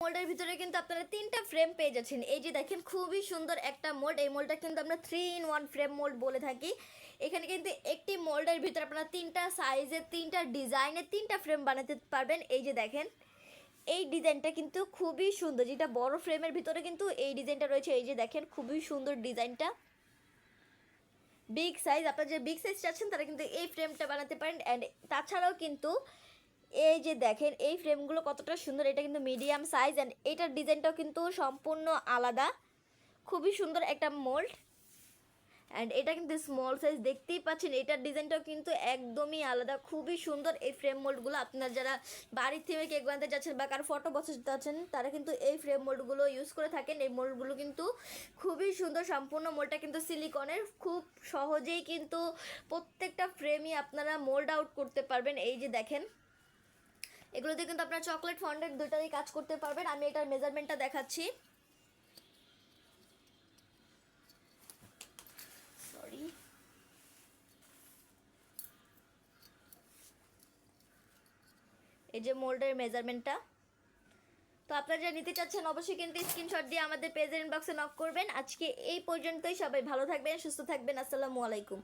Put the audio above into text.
মোল্ডের ভিতরে কিন্তু আপনারা 3টা ফ্রেম পেয়ে যাচ্ছেন। এই যে দেখেন খুবই সুন্দর একটা মোল্ড। এই মোল্ডটা কিন্তু আমরা 3-in-1 ফ্রেম মোল্ড বলে থাকি। এখানে কিন্তু একটি মোল্ডের ভিতরে আপনারা 3টা সাইজে 3টা ডিজাইনে 3টা ফ্রেম বানাতে পারবেন। এই যে দেখেন এই ডিজাইনটা কিন্তু খুবই সুন্দর, যেটা বড় ফ্রেমের ভিতরে কিন্তু এই ডিজাইনটা রয়েছে। এই যে দেখেন খুবই সুন্দর ডিজাইনটা, বিগ সাইজ। আপনারা যে বিগ সাইজ চাচ্ছেন তারা কিন্তু এই ফ্রেমটা বানাতে পারেন। অ্যান্ড তাছাড়াও কিন্তু এই যে দেখেন এই ফ্রেমগুলো কতটা সুন্দর, এটা কিন্তু মিডিয়াম সাইজ। অ্যান্ড এটার ডিজাইনটাও কিন্তু সম্পূর্ণ আলাদা, খুবই সুন্দর একটা মোল্ড। অ্যান্ড এটা কিন্তু স্মল সাইজ, দেখতেই পাচ্ছেন এটার ডিজাইনটাও কিন্তু একদমই আলাদা, খুবই সুন্দর এই ফ্রেম মোল্ডগুলো। আপনারা যারা বাড়ির থেকে কেক বানাতে যাচ্ছেন বা কারো ফটো বসাতে যাচ্ছেন তারা কিন্তু এই ফ্রেম মোল্ডগুলো ইউজ করে থাকেন। এই মোল্ডগুলো কিন্তু খুবই সুন্দর, সম্পূর্ণ মোল্ডটা কিন্তু সিলিকনের, খুব সহজেই কিন্তু প্রত্যেকটা ফ্রেমই আপনারা মোল্ড আউট করতে পারবেন। এই যে দেখেন এগুলোতে কিন্তু আপনারা চকলেট ফন্ডেন্ট দুটারই কাজ করতে পারবেন। আমি এটার মেজারমেন্টটা দেখাচ্ছি। সরি, এই যে মোল্ডের মেজারমেন্টটা। তো আপনারা যারা নিতে চাচ্ছেন অবশ্যই কিন্তু স্ক্রিনশট দিয়ে আমাদের পেজের ইনবক্সে নক করবেন। আজকে এই পর্যন্তই, সবাই ভালো থাকবেন, সুস্থ থাকবেন। আসসালামু আলাইকুম।